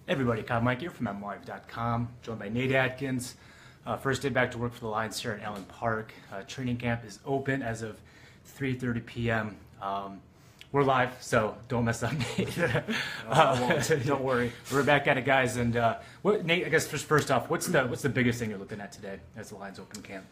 Hey everybody, Kyle Mike here from MLive.com, joined by Nate Atkins. First day back to work for the Lions here at Allen Park. Training camp is open as of 3:30 p.m. We're live, so don't mess up, Nate. Don't worry. We're back at it, guys. And Nate, I guess first off, what's the biggest thing you're looking at today as the Lions open camp?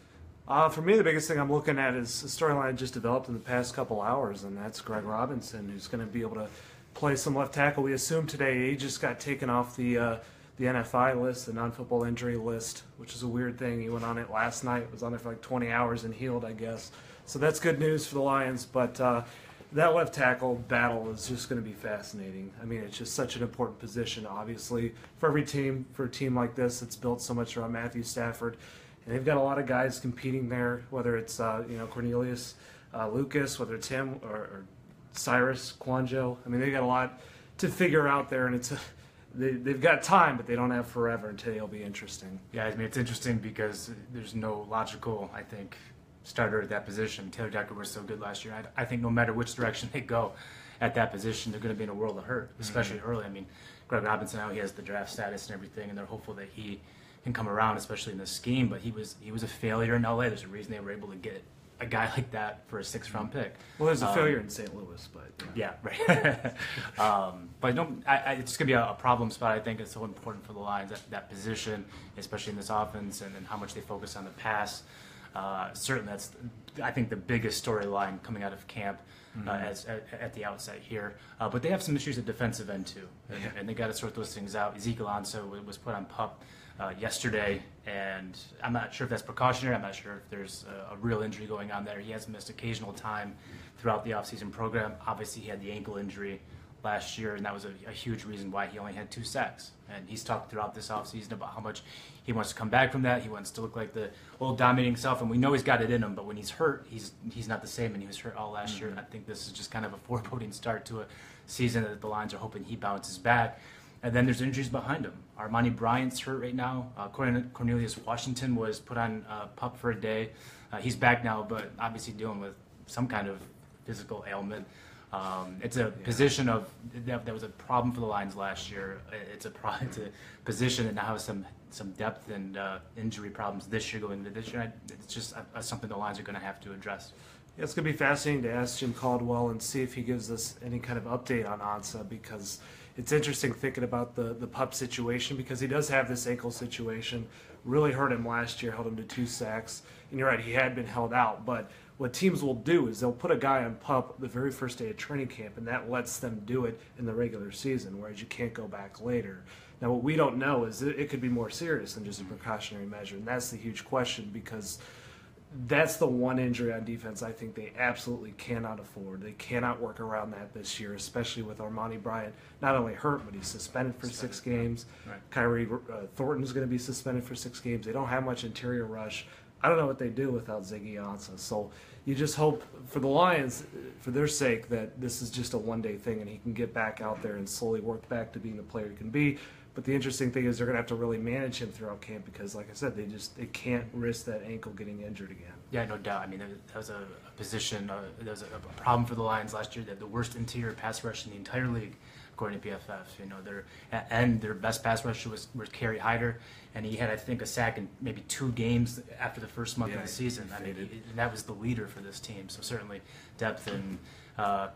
For me, the biggest thing I'm looking at is a storyline just developed in the past couple hours, and that's Greg Robinson, who's going to be able to play some left tackle. We assume today he just got taken off the NFI list, the non-football injury list, which is a weird thing. He went on it last night, was on it for like 20 hours and healed, I guess. So that's good news for the Lions, but that left tackle battle is just going to be fascinating. I mean, it's just such an important position, obviously, for every team. For a team like this, it's built so much around Matthew Stafford, and they've got a lot of guys competing there, whether it's Cornelius Lucas, whether it's him or Cyrus Kwanjo. I mean, they got a lot to figure out there, and they've got time, but they don't have forever, and today will be interesting. Yeah, I mean, it's interesting because there's no logical, I think, starter at that position. Taylor Decker was so good last year. I think no matter which direction they go at that position, they're going to be in a world of hurt, especially early. I mean, Greg Robinson, now he has the draft status and everything, and they're hopeful that he can come around, especially in this scheme, but he was a failure in LA. There's a reason they were able to get a guy like that for a 6th-round pick. Well, there's a failure in St. Louis, but yeah, right. But no, it's going to be a problem spot. I think it's so important for the Lions that position, especially in this offense, and how much they focus on the pass. Certainly, that's I think the biggest storyline coming out of camp at the outset here. But they have some issues at defensive end too, and they got to sort those things out. Ezekiel Ansah was put on PUP yesterday, and I'm not sure if that's precautionary. I'm not sure if there's a real injury going on there. He has missed occasional time throughout the offseason program. Obviously, he had the ankle injury last year, and that was a huge reason why he only had 2 sacks. And he's talked throughout this offseason about how much he wants to come back from that. He wants to look like the old dominating self, and we know he's got it in him, but when he's hurt, he's not the same, and he was hurt all last year. And I think this is just kind of a foreboding start to a season that the Lions are hoping he bounces back. And then there's injuries behind him. Armani Bryant's hurt right now. Cornelius Washington was put on PUP for a day. He's back now, but obviously dealing with some kind of physical ailment. It's a position that was a problem for the Lions last year. It's a position that now has some depth and injury problems this year going into this year. It's just something the Lions are going to have to address. Yeah, it's going to be fascinating to ask Jim Caldwell and see if he gives us any kind of update on Ansah, because it's interesting thinking about the PUP situation, because he does have this ankle situation. Really hurt him last year, held him to 2 sacks. And you're right, he had been held out. But what teams will do is they'll put a guy on PUP the very first day of training camp, and that lets them do it in the regular season, whereas you can't go back later. Now, what we don't know is that it could be more serious than just a precautionary measure, and that's the huge question, because that's the one injury on defense I think they absolutely cannot afford. They cannot work around that this year, especially with Armani Bryant not only hurt, but he's suspended for 6 games. Right. Kyrie Thornton's going to be suspended for 6 games. They don't have much interior rush. I don't know what they do without Ziggy Ansah. So you just hope for the Lions, for their sake, that this is just a one-day thing and he can get back out there and slowly work back to being the player he can be. But the interesting thing is they're going to have to really manage him throughout camp, because, like I said, they can't risk that ankle getting injured again. Yeah, no doubt. I mean, that was a position, that was a problem for the Lions last year. They had the worst interior pass rush in the entire league, according to PFF. Their best pass rusher was Kerry Hyder, and he had, I think, a sack in maybe 2 games after the first month of the season. I mean, that was the leader for this team. So certainly depth and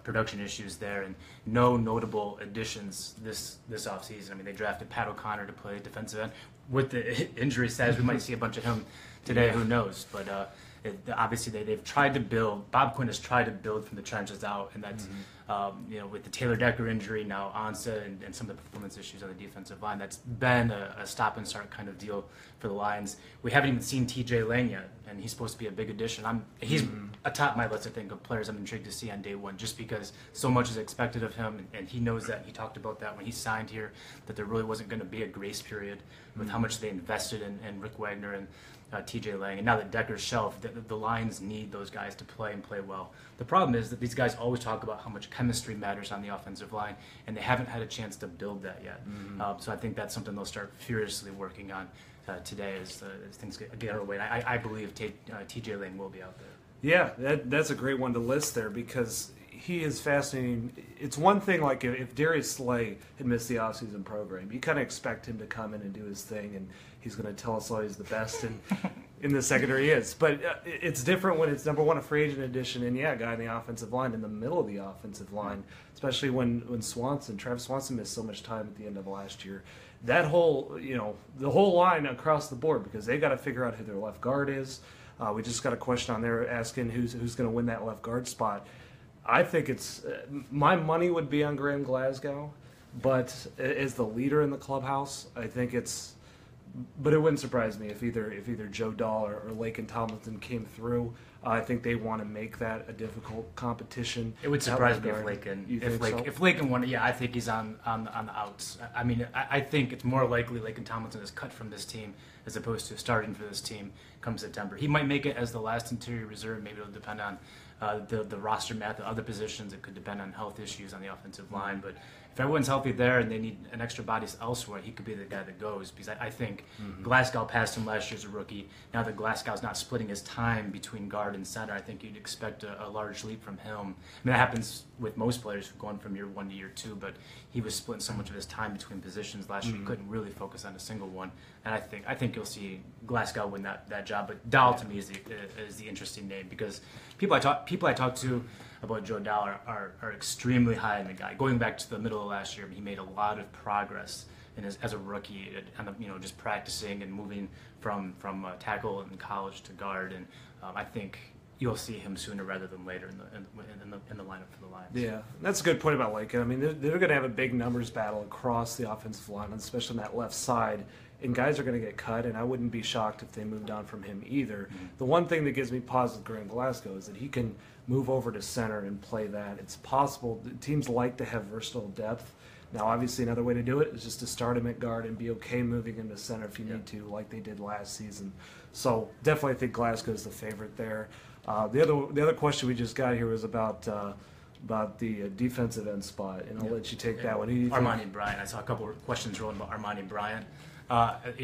production issues there, and no notable additions this offseason. I mean, they drafted Pat O'Connor to play defensive end. With the injury status, we might see a bunch of him today. Who knows? But obviously they've tried to build. Bob Quinn has tried to build from the trenches out, and that's with the Taylor Decker injury, now Ansah, and some of the performance issues on the defensive line, that's been a stop and start kind of deal for the Lions. We haven't even seen TJ Lang yet, and he's supposed to be a big addition. He's atop my list, I think, of players I'm intrigued to see on day one, just because so much is expected of him, and he knows that. He talked about that when he signed here, that there really wasn't going to be a grace period with how much they invested in Rick Wagner and TJ Lang. And now that Decker's shelved, the Lions need those guys to play and play well. The problem is that these guys always talk about how much chemistry matters on the offensive line, and they haven't had a chance to build that yet. So I think that's something they'll start furiously working on today as things get underway. And I believe TJ Lang will be out there. Yeah, that's a great one to list there, because he is fascinating. It's one thing, like if Darius Slay had missed the offseason program, you kind of expect him to come in and do his thing, and he's going to tell us why he's the best in the secondary he is. But it's different when it's number one, a free agent addition, and a guy in the offensive line, in the middle of the offensive line, especially when Travis Swanson missed so much time at the end of last year. That whole, the whole line across the board, because they got to figure out who their left guard is. We just got a question on there asking who's going to win that left guard spot. I think it's my money would be on Graham Glasgow, but as the leader in the clubhouse, I think it's. But it wouldn't surprise me if either Joe Dahl or Lakin Tomlinson came through. I think they want to make that a difficult competition. It would surprise me if Lakin won. Yeah, I think he's on the outs. I mean, I think it's more likely Lakin Tomlinson is cut from this team as opposed to starting for this team come September. He might make it as the last interior reserve. Maybe it'll depend on the roster math of other positions. It could depend on health issues on the offensive line. But if everyone's healthy there and they need an extra body elsewhere, he could be the guy that goes. Because I think Glasgow passed him last year as a rookie. Now that Glasgow's not splitting his time between guard and center, I think you'd expect a large leap from him. I mean, that happens with most players going from year one to year two, but he was splitting so much of his time between positions last year, he couldn't really focus on a single one. And I think you'll see Glasgow win that job. But Dahl, to me, is the interesting name, because people I talk to about Joe Dahl are extremely high in the guy. Going back to the middle of last year, he made a lot of progress as a rookie, and just practicing and moving from tackle in college to guard. And I think you'll see him sooner rather than later in the lineup for the Lions. Yeah, that's a good point about Lakin. I mean, they're going to have a big numbers battle across the offensive line, especially on that left side. And guys are going to get cut, and I wouldn't be shocked if they moved on from him either. The one thing that gives me pause with Graham Glasgow is that he can move over to center and play that. It's possible. Teams like to have versatile depth. Now, obviously, another way to do it is just to start him at guard and be okay moving him to center if you need to, like they did last season. So definitely, I think Glasgow's the favorite there. The other question we just got here was about the defensive end spot, and I'll let you take that one. Armani Bryant. I saw a couple of questions rolling about Armani Bryant.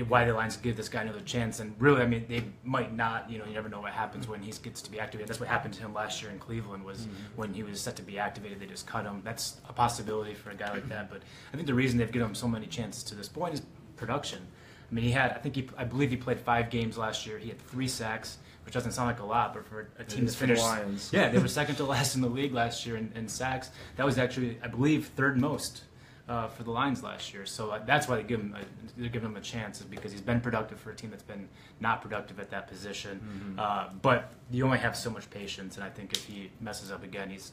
Why the Lions give this guy another chance, and really, I mean, they might not. You never know what happens when he gets to be activated. That's what happened to him last year in Cleveland. Was when he was set to be activated, they just cut him. That's a possibility for a guy like that. But I think the reason they've given him so many chances to this point is production. I mean, I believe he played 5 games last year. He had 3 sacks, which doesn't sound like a lot, but for a team that finished, they were second to last in the league last year in sacks. That was actually, I believe, third most for the Lions last year. So that's why they're giving him a chance, is because he's been productive for a team that's been not productive at that position. But you only have so much patience, and I think if he messes up again, he's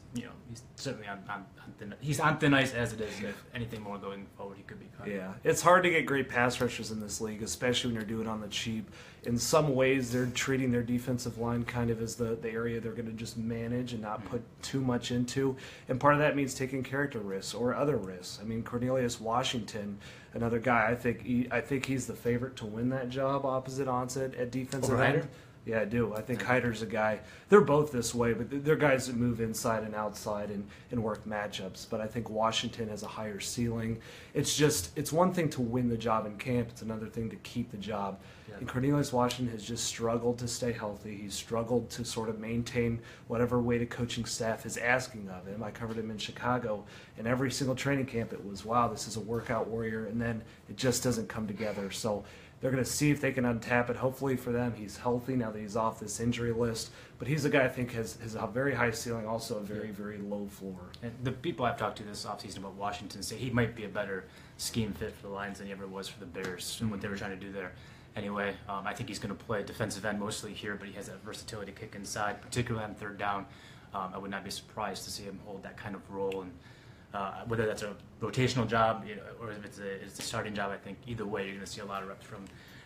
certainly on thin ice as it is. If anything more going forward, he could be cut. Yeah, it's hard to get great pass rushers in this league, especially when you're doing it on the cheap. In some ways, they're treating their defensive line kind of as the area they're going to just manage and not put too much into. And part of that means taking character risks or other risks. I mean, Cornelius Washington, another guy, I think he's the favorite to win that job opposite Onset at defensive end. Yeah, I do. I think Hyder's a guy. They're both this way, but they're guys that move inside and outside and work matchups. But I think Washington has a higher ceiling. It's one thing to win the job in camp. It's another thing to keep the job. Yeah. And Cornelius Washington has just struggled to stay healthy. He's struggled to sort of maintain whatever weight a coaching staff is asking of him. I covered him in Chicago, and every single training camp it was, wow, this is a workout warrior, and then it just doesn't come together. So they're going to see if they can untap it. Hopefully for them, he's healthy now that he's off this injury list. But he's a guy I think has a very high ceiling, also a very, very low floor. And the people I've talked to this offseason about Washington say he might be a better scheme fit for the Lions than he ever was for the Bears and what they were trying to do there. Anyway, I think he's going to play defensive end mostly here, but he has that versatility to kick inside, particularly on third down. I would not be surprised to see him hold that kind of role. And whether that's a rotational job, or if it's a starting job, I think either way you're going to see a lot of reps from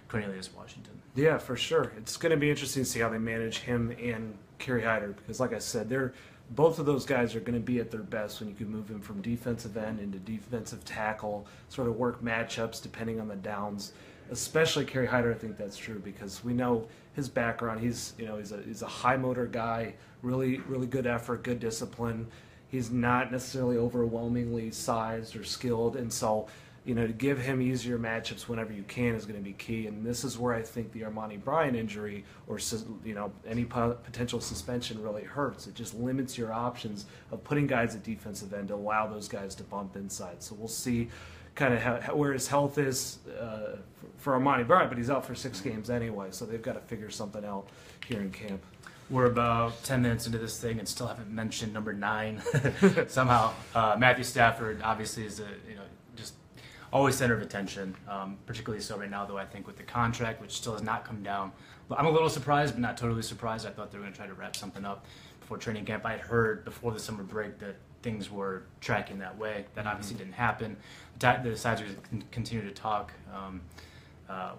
Cornelius Washington. Yeah, for sure. It's going to be interesting to see how they manage him and Kerry Hyder, because like I said, both of those guys are going to be at their best when you can move him from defensive end into defensive tackle, sort of work matchups depending on the downs. Especially Kerry Hyder, I think that's true, because we know his background. He's a high motor guy, really good effort, good discipline. He's not necessarily overwhelmingly sized or skilled, and so to give him easier matchups whenever you can is going to be key. And this is where I think the Armani Bryant injury or, any potential suspension really hurts. It just limits your options of putting guys at defensive end to allow those guys to bump inside. So we'll see kind of where his health is for Armani Bryant, but he's out for 6 games anyway, so they've got to figure something out here in camp. We're about 10 minutes into this thing and still haven't mentioned number 9 somehow. Matthew Stafford obviously is just always center of attention, particularly so right now, though, I think with the contract, which still has not come down. I'm a little surprised, but not totally surprised. I thought they were going to try to wrap something up before training camp. I had heard before the summer break that things were tracking that way. That obviously didn't happen. The sides are going to continue to talk.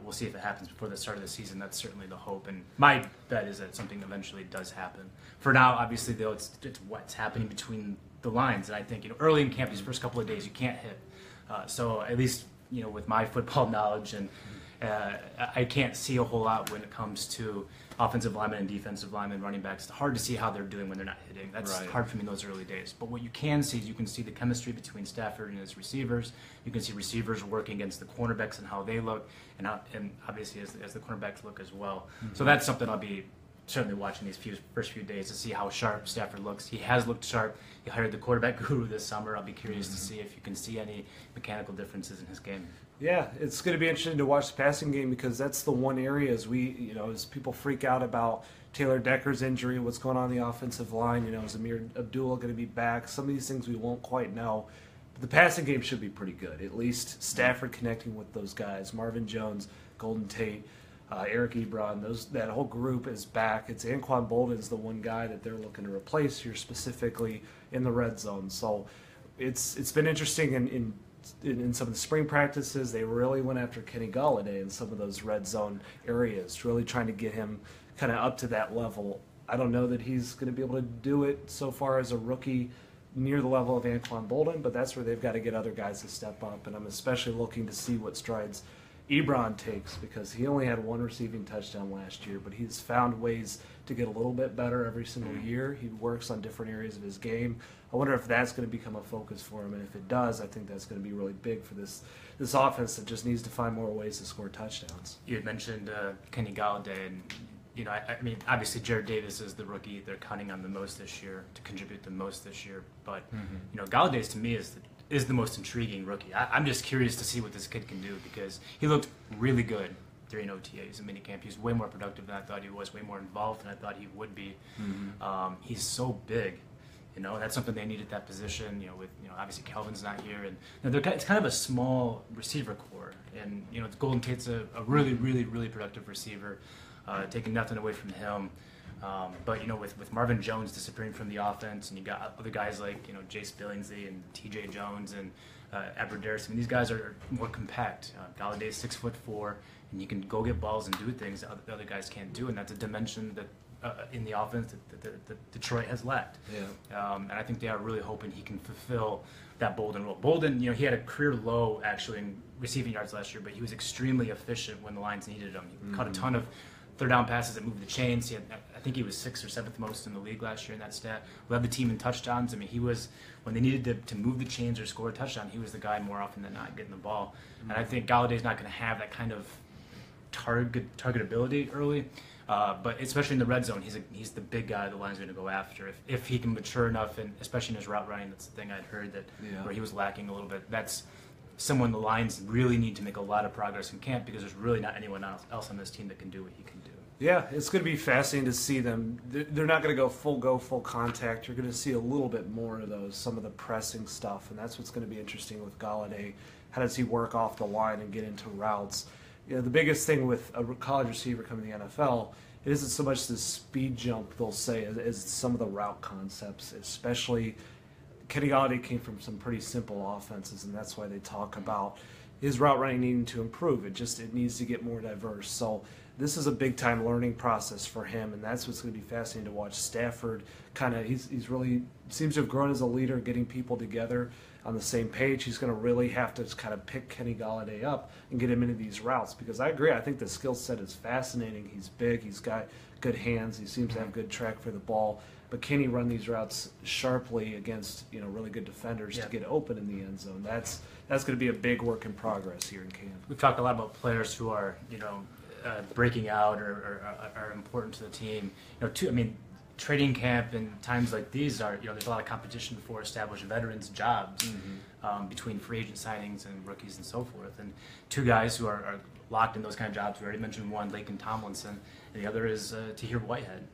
We'll see if it happens before the start of the season. That's certainly the hope. And my bet is that something eventually does happen. For now, obviously, though, it's what's happening between the lines. And I think early in camp, these first couple of days, you can't hit. So at least with my football knowledge, and I can't see a whole lot when it comes to offensive linemen and defensive linemen, running backs. It's hard to see how they're doing when they're not hitting. That's hard for me in those early days. But what you can see is you can see the chemistry between Stafford and his receivers. You can see receivers working against the cornerbacks and how they look, and obviously as the cornerbacks look as well. Mm-hmm. So that's something I'll be certainly watching these first few days to see how sharp Stafford looks. He has looked sharp. He hired the quarterback guru this summer. I'll be curious to see if you can see any mechanical differences in his game. Yeah, it's going to be interesting to watch the passing game because that's the one area as people freak out about Taylor Decker's injury, what's going on the offensive line, is Amir Abdullah going to be back? Some of these things we won't quite know. But the passing game should be pretty good. At least Stafford connecting with those guys. Marvin Jones, Golden Tate, Eric Ebron, that whole group is back. It's Anquan Bolden's the one guy that they're looking to replace here specifically in the red zone. So it's been interesting in some of the spring practices. They really went after Kenny Golladay in some of those red zone areas, really trying to get him kind of up to that level. I don't know that he's going to be able to do it so far as a rookie near the level of Anquan Bolden, but that's where they've got to get other guys to step up. And I'm especially looking to see what strides Ebron takes because he only had 1 receiving touchdown last year, but he's found ways to get a little bit better every single year. He works on different areas of his game. I wonder if that's going to become a focus for him, and if it does, I think that's going to be really big for this offense that just needs to find more ways to score touchdowns. You had mentioned Kenny Golladay, and I mean, obviously Jared Davis is the rookie they're counting on the most this year to contribute the most this year, but Galladay's to me is the most intriguing rookie. I'm just curious to see what this kid can do because he looked really good during OTAs and minicamp. He's way more productive than I thought he was, way more involved than I thought he would be. He's so big. That's something they need at that position. With obviously Kelvin's not here, and it's kind of a small receiver core. And Golden Tate's a really, really, really productive receiver, taking nothing away from him. But with Marvin Jones disappearing from the offense, and you got other guys like Jace Billingsley and T.J. Jones and Aberdaris. I mean, these guys are more compact. Galladay's 6'4", and you can go get balls and do things that the other guys can't do, and that's a dimension that in the offense that Detroit has lacked. Yeah. And I think they are really hoping he can fulfill that Bolden role. Bolden, he had a career low actually in receiving yards last year, but he was extremely efficient when the Lions needed him. He caught a ton of third down passes that moved the chains. I think he was 6th or 7th most in the league last year in that stat. Led the team in touchdowns. I mean, he was, when they needed to move the chains or score a touchdown, he was the guy more often than not getting the ball. And I think Galladay's not going to have that kind of targetability early. But especially in the red zone, he's the big guy the Lions are going to go after. If he can mature enough, and especially in his route running, that's the thing I'd heard where he was lacking a little bit. That's someone the Lions really need to make a lot of progress in camp because there's really not anyone else on this team that can do what he can do. Yeah, it's going to be fascinating to see them. They're not going to go full contact. You're going to see a little bit more of some of the pressing stuff, and that's what's going to be interesting with Golladay. How does he work off the line and get into routes? The biggest thing with a college receiver coming to the NFL, it isn't so much the speed jump, they'll say, as some of the route concepts, especially Kenny Golladay came from some pretty simple offenses, and that's why they talk about his route running needing to improve. It needs to get more diverse. So this is a big-time learning process for him, and that's what's going to be fascinating to watch. Stafford he's really seems to have grown as a leader, getting people together on the same page. He's going to really have to kind of pick Kenny Golladay up and get him into these routes because I agree. I think the skill set is fascinating. He's big. He's got good hands. He seems to have good track for the ball. but can he run these routes sharply against really good defenders to get open in the end zone? That's going to be a big work in progress here in camp. We've talked a lot about players who are breaking out or are important to the team. Training camp and times like these are, there's a lot of competition for established veterans' jobs between free agent signings and rookies and so forth. And two guys who are locked in those kind of jobs, we already mentioned one, Laken Tomlinson, and the other is Tahir Whitehead.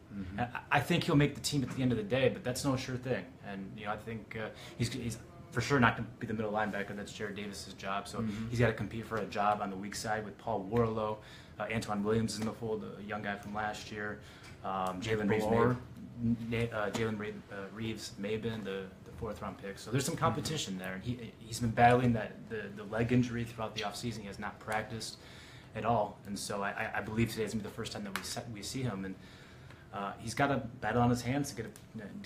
I think he'll make the team at the end of the day, but that's no sure thing. And, I think he's for sure not going to be the middle linebacker. That's Jared Davis's job. So he's got to compete for a job on the weak side with Paul Warlow. Antoine Williams is in the fold, a young guy from last year. Jalen Reeves Mabin, the fourth-round pick. So there's some competition there. And he's been battling the leg injury throughout the offseason. He has not practiced at all. And so I believe today's going to be the first time that we see him. And he's got a battle on his hands to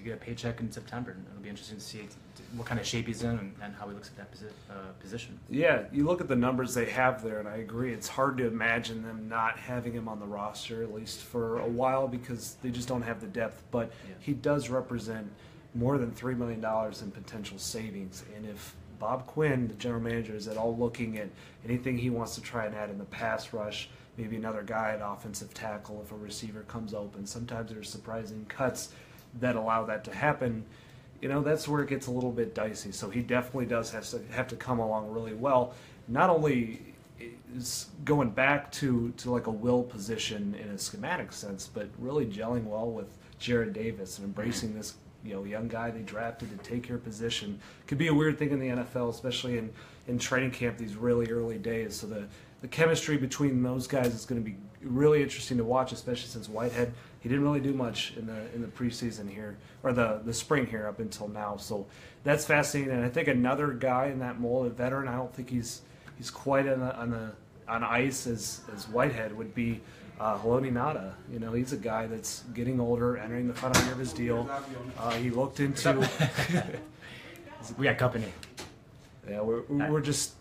get a paycheck in September. And it'll be interesting to see what kind of shape he's in and how he looks at that position. Yeah, you look at the numbers they have there, and I agree. It's hard to imagine them not having him on the roster, at least for a while, because they just don't have the depth. But he does represent more than $3 million in potential savings. And if Bob Quinn, the general manager, is at all looking at anything he wants to try and add in the pass rush, maybe another guy at offensive tackle if a receiver comes open. Sometimes there's surprising cuts that allow that to happen. That's where it gets a little bit dicey. So he definitely does have to come along really well. Not only is going back to like a will position in a schematic sense, but really gelling well with Jared Davis and embracing this young guy they drafted to take your position. Could be a weird thing in the NFL, especially in training camp these really early days. So the chemistry between those guys is going to be really interesting to watch, especially since Whitehead, he didn't really do much in the preseason here, or the spring here up until now. So that's fascinating. And I think another guy in that mold, a veteran, I don't think he's quite on ice as Whitehead would be Haloti Ngata. He's a guy that's getting older, entering the final year of his deal. He looked into we got company. Yeah, we're just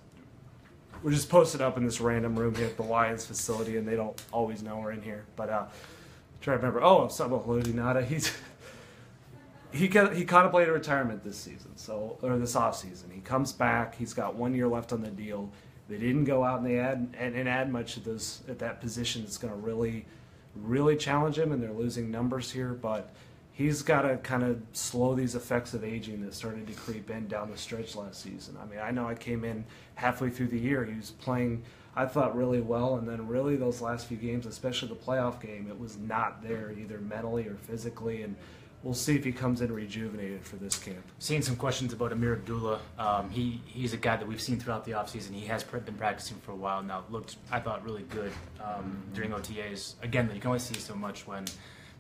posted up in this random room here at the Lions facility, and they don't always know we're in here. But try to remember. Oh, I'm talking about Haloti Ngata. He contemplated retirement this season, or this offseason. He comes back. He's got 1 year left on the deal. They didn't go out and add much at that position that's going to really, really challenge him, and they're losing numbers here. But he's got to kind of slow these effects of aging that started to creep in down the stretch last season. I know I came in halfway through the year. He was playing, I thought, really well, and then really those last few games, especially the playoff game, it was not there either mentally or physically, and we'll see if he comes in rejuvenated for this camp. Seeing some questions about Amir Abdullah. He's a guy that we've seen throughout the offseason. He has been practicing for a while now. Looked, I thought, really good during OTAs. Again, you can only see so much when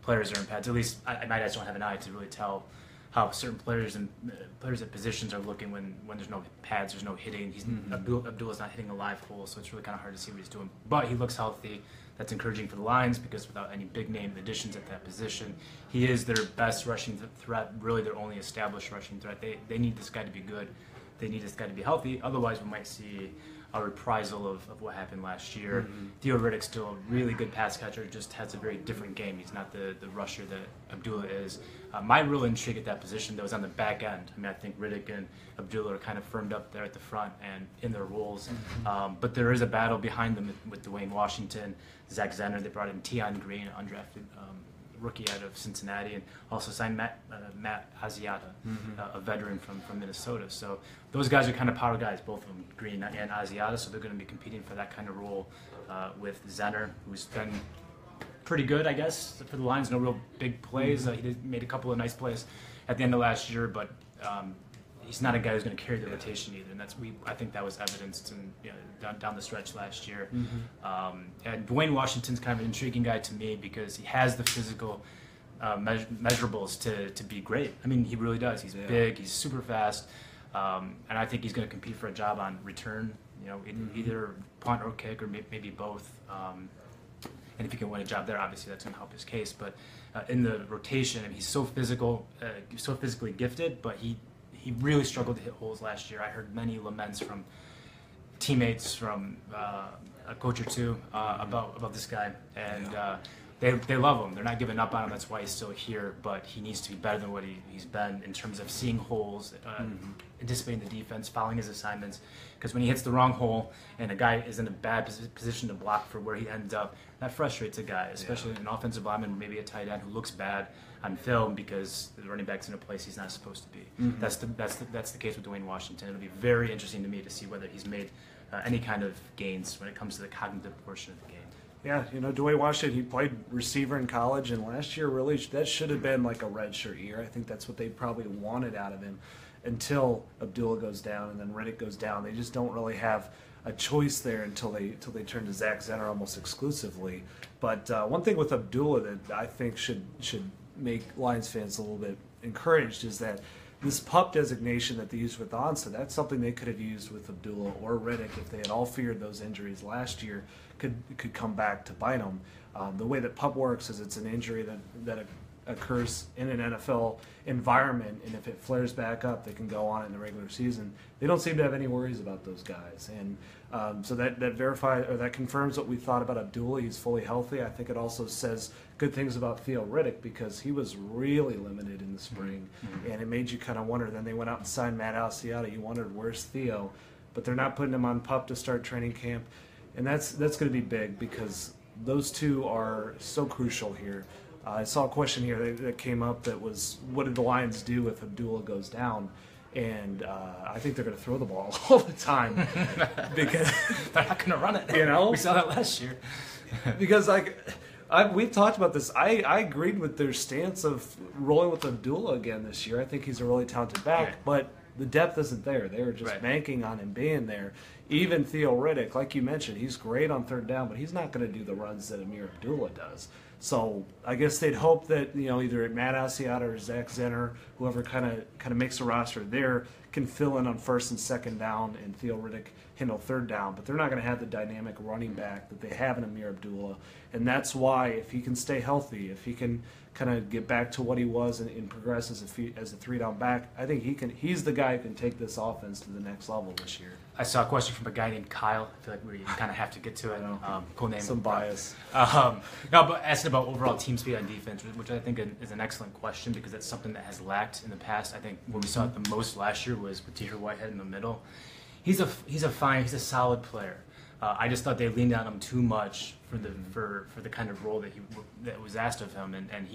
players are in pads. At least my guys don't have an eye to really tell how certain players at positions are looking when there's no pads, there's no hitting. Abdullah's not hitting a live hole, so it's really kind of hard to see what he's doing. But he looks healthy. That's encouraging for the Lions because without any big-name additions at that position, he is their best rushing threat, really their only established rushing threat. They need this guy to be good. They need this guy to be healthy. Otherwise, we might see a reprisal of what happened last year. Theo Riddick's still a really good pass catcher, just has a very different game. He's not the rusher that Abdullah is. My real intrigue at that position, though, is on the back end. I think Riddick and Abdullah are kind of firmed up there at the front and in their roles. But there is a battle behind them with Dwayne Washington, Zach Zenner. They brought in Tion Green, undrafted rookie out of Cincinnati, and also signed Matt Asiata, a veteran from Minnesota. So those guys are kind of power guys, both of them, Green and Asiata, so they're going to be competing for that kind of role with Zenner, who's been pretty good, I guess, for the Lions. No real big plays. He made a couple of nice plays at the end of last year, but he's not a guy who's going to carry the rotation either, and I think that was evidenced in, down the stretch last year. And Dwayne Washington's kind of an intriguing guy to me because he has the physical measurables to be great. He really does. He's big, he's super fast, and I think he's going to compete for a job on return, either punt or kick or maybe both. And if he can win a job there, obviously that's going to help his case. But in the rotation, he's so physically gifted, but he really struggled to hit holes last year. I heard many laments from teammates, from a coach or two about this guy. And they love him. They're not giving up on him. That's why he's still here. But he needs to be better than what he's been in terms of seeing holes, anticipating the defense, following his assignments. Because when he hits the wrong hole and a guy is in a bad position to block for where he ends up, that frustrates a guy, especially an offensive lineman, maybe a tight end who looks bad on film because the running back's in a place he's not supposed to be. That's the case with Dwayne Washington. It'll be very interesting to me to see whether he's made any kind of gains when it comes to the cognitive portion of the game. Yeah, Dwayne Washington, he played receiver in college, and last year really that should have been like a redshirt year. I think that's what they probably wanted out of him until Abdullah goes down and then Riddick goes down. They just don't really have a choice there until they turn to Zach Zenner almost exclusively. But one thing with Abdullah that I think should make Lions fans a little bit encouraged is that this pup designation that they used with Ansah, that's something they could have used with Abdullah or Riddick if they had all feared those injuries last year could come back to bite them. The way that pup works is it's an injury that occurs in an NFL environment, and if it flares back up, they can go on in the regular season. They don't seem to have any worries about those guys, and so that confirms what we thought about Abdullah. He's fully healthy. I think it also says good things about Theo Riddick because he was really limited in the spring, and it made you kind of wonder. Then they went out and signed Matt Asiata. You wondered, where's Theo? But they're not putting him on pup to start training camp, and that's going to be big because those two are so crucial here. I saw a question here that came up that was, what did the Lions do if Abdullah goes down? And I think they're going to throw the ball all the time because they're not going to run it. We saw that last year. Because we've talked about this. I agreed with their stance of rolling with Abdullah again this year. I think he's a really talented back, but the depth isn't there. They were just banking on him being there. Even Theo Riddick, like you mentioned, he's great on third down, but he's not going to do the runs that Amir Abdullah does. So I guess they'd hope that either Matt Asiata or Zach Zenner, whoever kind of makes a roster there, can fill in on first and second down, and Theo Riddick handle third down. But they're not going to have the dynamic running back that they have in Amir Abdullah, and that's why if he can stay healthy, if he can kind of get back to what he was and progress as a three-down back, I think he's the guy who can take this offense to the next level this year. I saw a question from a guy named Kyle. I feel like we kind of have to get to it. Cool name. Some bias. No, but asking about overall team speed on defense, which I think is an excellent question because that's something that has lacked in the past. I think what we saw it the most last year was with Tahir Whitehead in the middle. He's a solid player. I just thought they leaned on him too much for the kind of role that was asked of him, and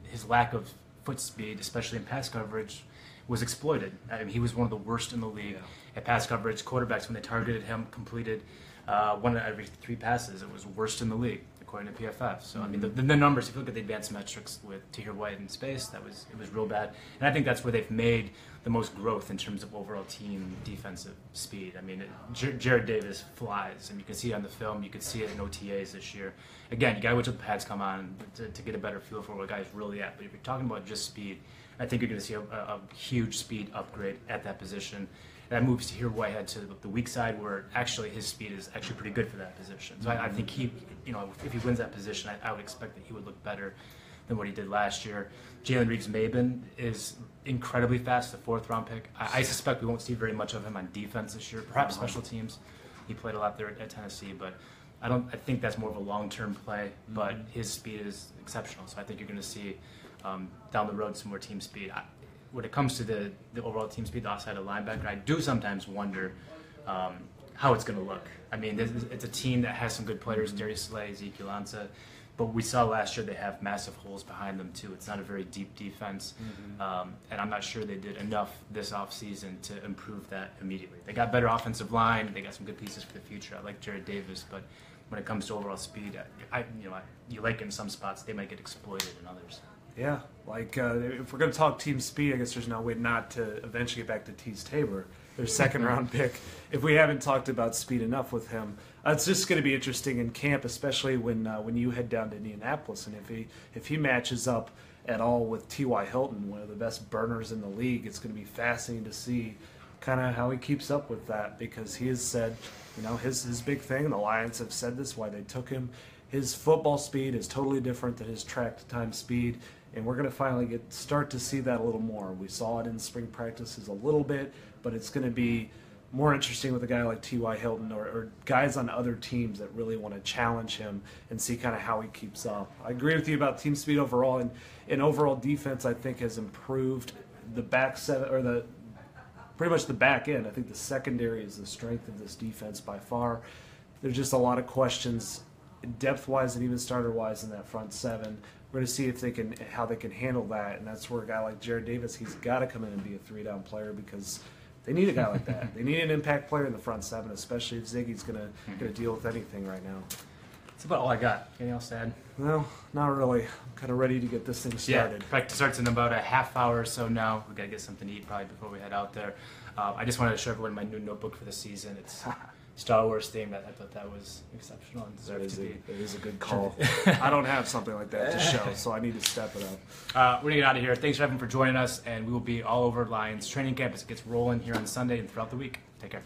his lack of foot speed, especially in pass coverage, was exploited. I mean, he was one of the worst in the league at pass coverage. Quarterbacks, when they targeted him, completed one out of every 3 passes. It was worst in the league, according to PFF. So, I mean, the numbers, if you look at the advanced metrics with Tahir White in space, it was real bad. And I think that's where they've made the most growth in terms of overall team defensive speed. I mean, Jared Davis flies, and you can see it on the film. You could see it in OTAs this year. Again, you got to wait till the pads come on to get a better feel for what a guy's really at. But if you're talking about just speed, I think you're going to see a huge speed upgrade at that position. That moves to Tahir Whitehead to the weak side, where actually his speed is actually pretty good for that position. So I think if he wins that position, I would expect that he would look better than what he did last year. Jalen Reeves-Maben is incredibly fast, the 4th-round pick. I suspect we won't see very much of him on defense this year, perhaps special teams. He played a lot there at Tennessee, but I think that's more of a long-term play, but his speed is exceptional. So I think you're going to see down the road some more team speed. When it comes to the overall team speed, the offside of linebacker, I do sometimes wonder how it's going to look. I mean, it's a team that has some good players, Darius Slay, Ezekiel Ansah, but we saw last year they have massive holes behind them too. It's not a very deep defense, and I'm not sure they did enough this offseason to improve that immediately. They got better offensive line, they got some good pieces for the future. I like Jared Davis, but when it comes to overall speed, you like in some spots, they might get exploited in others. Yeah, if we're going to talk team speed, I guess there's no way not to eventually get back to Tease Tabor, their 2nd-round pick. If we haven't talked about speed enough with him, it's just going to be interesting in camp, especially when you head down to Indianapolis, and if he matches up at all with T.Y. Hilton, one of the best burners in the league, it's going to be fascinating to see kind of how he keeps up with that, because he has said, his big thing, and the Lions have said this, why they took him, his football speed is totally different than his track time speed. And we're going to finally start to see that a little more. We saw it in spring practices a little bit, but it's going to be more interesting with a guy like T.Y. Hilton or guys on other teams that really want to challenge him and see kind of how he keeps up. I agree with you about team speed overall, and overall defense I think has improved. The back seven, or pretty much the back end, I think the secondary is the strength of this defense by far. There's just a lot of questions depth-wise and even starter-wise in that front seven. We're going to see how they can handle that, and that's where a guy like Jared Davis, he's got to come in and be a three-down player because they need a guy like that. They need an impact player in the front seven, especially if Ziggy's going to deal with anything right now. That's about all I got. Anything else to add? No, not really. I'm kind of ready to get this thing started. Yeah, practice starts in about a half hour or so now. We've got to get something to eat probably before we head out there. I just wanted to show everyone my new notebook for the season. It's Star Wars themed. I thought that was exceptional and deserved to be. It is a good call. I don't have something like that to show, so I need to step it up. We're going to get out of here. Thanks, everyone, for joining us, and we will be all over Lions training camp as it gets rolling here on Sunday and throughout the week. Take care.